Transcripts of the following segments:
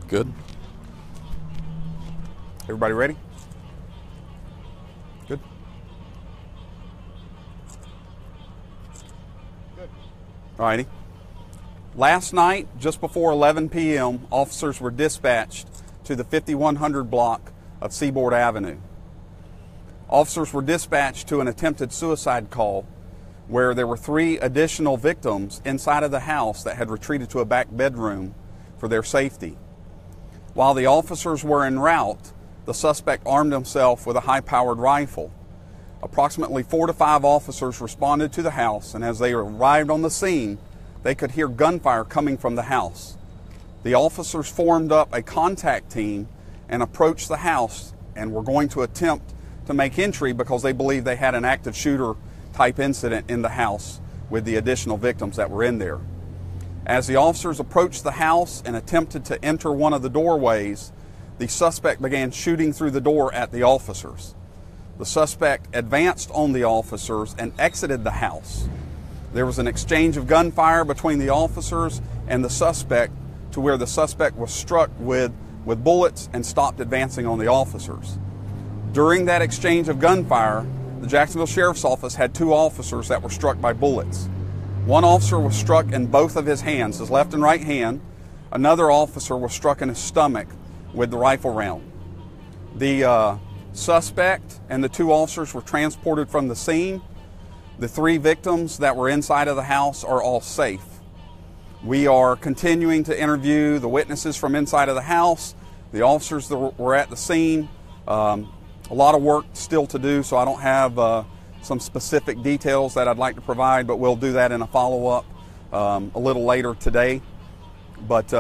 Good. Everybody ready? Good. Good. All righty. Last night, just before 11 p.m., officers were dispatched to the 5100 block of Seaboard Avenue. Officers were dispatched to an attempted suicide call where there were 3 additional victims inside of the house that had retreated to a back bedroom for their safety. While the officers were en route, the suspect armed himself with a high-powered rifle. Approximately 4 to 5 officers responded to the house, and as they arrived on the scene, they could hear gunfire coming from the house. The officers formed up a contact team and approached the house and were going to attempt to make entry because they believed they had an active shooter type incident in the house with the additional victims that were in there. As the officers approached the house and attempted to enter one of the doorways, the suspect began shooting through the door at the officers. The suspect advanced on the officers and exited the house. There was an exchange of gunfire between the officers and the suspect to where the suspect was struck with bullets and stopped advancing on the officers. During that exchange of gunfire, the Jacksonville Sheriff's Office had 2 officers that were struck by bullets. One officer was struck in both of his hands, his left and right hand. Another officer was struck in his stomach with the rifle round. The suspect and the 2 officers were transported from the scene. The 3 victims that were inside of the house are all safe. We are continuing to interview the witnesses from inside of the house, the officers that were at the scene. A lot of work still to do, so I don't have some specific details that I'd like to provide, but we'll do that in a follow-up a little later today. But,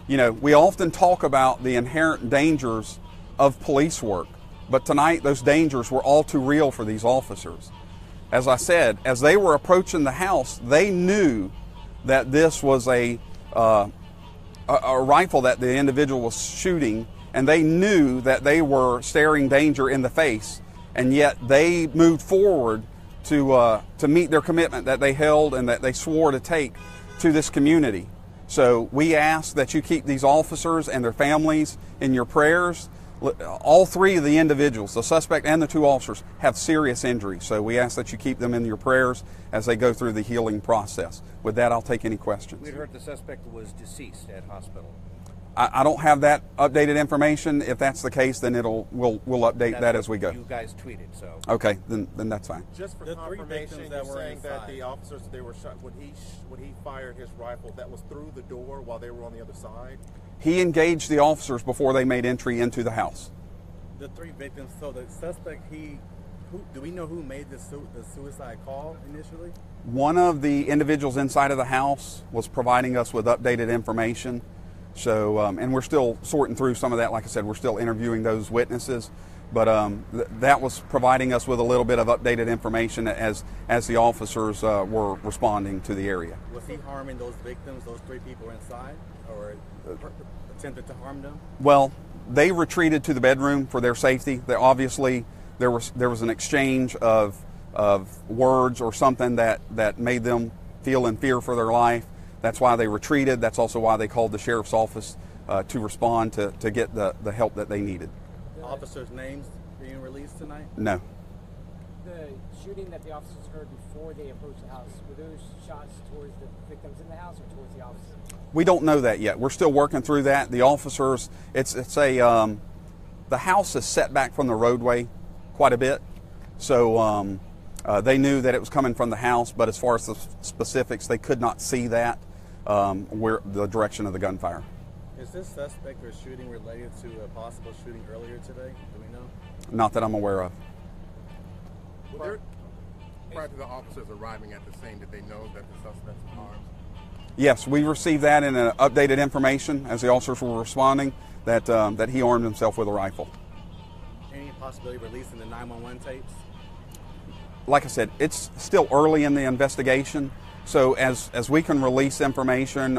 you know, we often talk about the inherent dangers of police work, but tonight those dangers were all too real for these officers. As I said, as they were approaching the house, they knew that this was a rifle that the individual was shooting, and they knew that they were staring danger in the face, and yet they moved forward to meet their commitment that they held and that they swore to take to this community. So we ask that you keep these officers and their families in your prayers. All 3 of the individuals, the suspect and the 2 officers, have serious injuries. So we ask that you keep them in your prayers as they go through the healing process. With that, I'll take any questions. We heard the suspect was deceased at hospital. I don't have that updated information. If that's the case, then we'll update that as we go. You guys tweeted, so. Okay, then that's fine. Just for confirmation, you're saying that the officers, they were shot when he fired his rifle, that was through the door while they were on the other side? He engaged the officers before they made entry into the house. The 3 victims. So the suspect, do we know who made the suicide call initially? One of the individuals inside of the house was providing us with updated information. So, and we're still sorting through some of that. Like I said, we're still interviewing those witnesses, but that was providing us with a little bit of updated information as the officers were responding to the area. Was he harming those victims, those 3 people inside, or attempted to harm them? Well, they retreated to the bedroom for their safety. Obviously, there was an exchange of words or something that made them feel in fear for their life. That's why they retreated. That's also why they called the sheriff's office to respond to get the help that they needed. Officers' names being released tonight? No. The shooting that the officers heard before they approached the house, were those shots towards the victims in the house or towards the officers? We don't know that yet. We're still working through that. The officers, the house is set back from the roadway quite a bit, so they knew that it was coming from the house, but as far as the specifics, they could not see that, where the direction of the gunfire. Is this suspect or shooting related to a possible shooting earlier today? Do we know? Not that I'm aware of. Prior to the officers arriving at the scene, did they know that the suspect was armed? Yes, we received that in updated information as the officers were responding that he armed himself with a rifle. Any possibility of releasing the 911 tapes? Like I said, it's still early in the investigation, so as we can release information,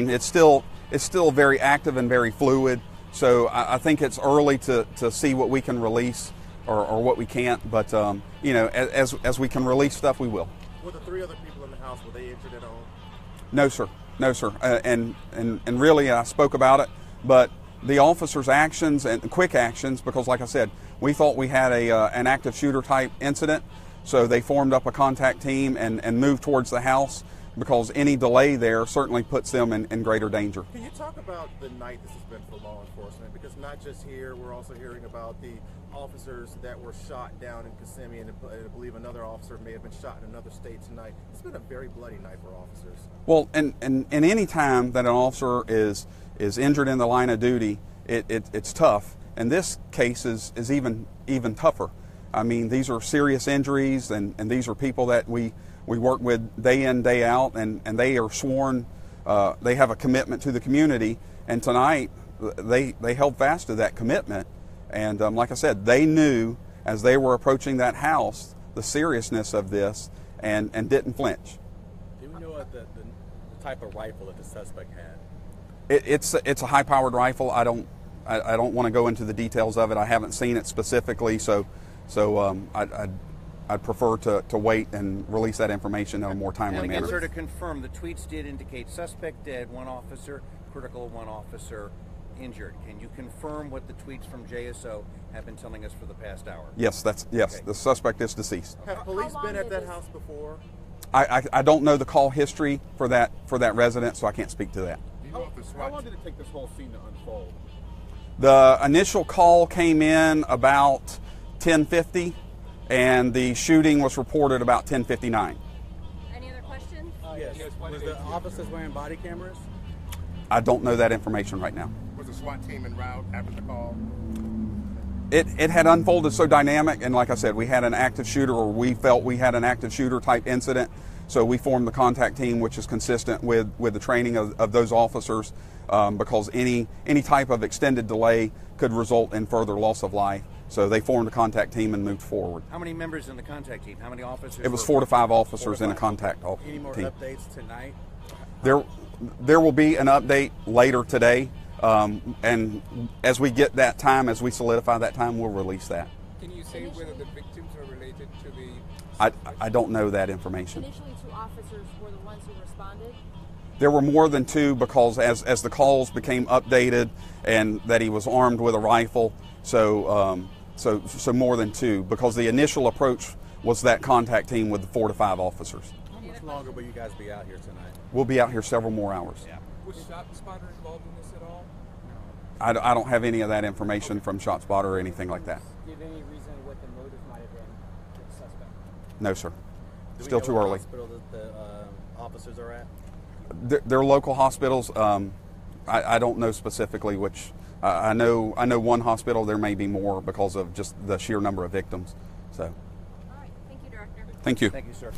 it's still very active and very fluid. So I think it's early to see what we can release or what we can't. But as we can release stuff, we will. Were the 3 other people in the house, were they injured at all? No, sir. No, sir. And really, I spoke about it. but the officers' actions and quick actions, because like I said, we thought we had an active shooter type incident, so they formed up a contact team and moved towards the house, because any delay there certainly puts them in greater danger. Can you talk about the night this has been for law enforcement? Because not just here, we're also hearing about the officers that were shot down in Kissimmee, and I believe another officer may have been shot in another state tonight. It's been a very bloody night for officers. Well, and any time that an officer is injured in the line of duty, it's tough. And this case is even tougher. I mean, these are serious injuries, and these are people that we work with day in, day out, and they are sworn, they have a commitment to the community, and tonight they held fast to that commitment. And like I said, they knew as they were approaching that house the seriousness of this and didn't flinch. Do we know what the type of rifle that the suspect had? It's a high-powered rifle. I don't want to go into the details of it. I haven't seen it specifically, so I'd prefer to wait and release that information in a more timely And again, manner. sir, to confirm, the tweets did indicate suspect dead, 1 officer, critical, 1 officer injured. Can you confirm what the tweets from JSO have been telling us for the past hour? Yes, yes. Okay. The suspect is deceased. Have police been at that house before? I don't know the call history for that resident, so I can't speak to that. Do you know if the SWAT How long did it take this whole scene to unfold? The initial call came in about 10:50, and the shooting was reported about 10:59. Any other questions? Yes. Was the officers wearing body cameras? I don't know that information right now. was the SWAT team en route after the call? It had unfolded so dynamic, and like I said, we had an active shooter, or we felt we had an active shooter type incident, so we formed the contact team, which is consistent with the training of those officers, because any type of extended delay could result in further loss of life. So they formed a contact team and moved forward. How many members in the contact team? How many officers? It was were- 4 to 5 officers 4 to in a 5. contact Any more team. updates tonight? There will be an update later today, and as we get that time, as we solidify that time, we'll release that. Can you say whether the victims are related to the... I don't know that information. Initially, 2 officers were the ones who responded. There were more than 2, because as the calls became updated and that he was armed with a rifle, so more than 2, because the initial approach was that contact team with the 4 to 5 officers. How much longer will you guys be out here tonight? We'll be out here several more hours. Yeah. Was ShotSpotter involved in this at all? I don't have any of that information from ShotSpotter or anything like that. Do you have any reason what the motive might have been for the suspect? No, sir. Do we Still know too what early. hospital that the officers are at? They're local hospitals. I don't know specifically which. I know one hospital. There may be more because of just the sheer number of victims. So, All right. Thank you, Director. thank you. Thank you, sir.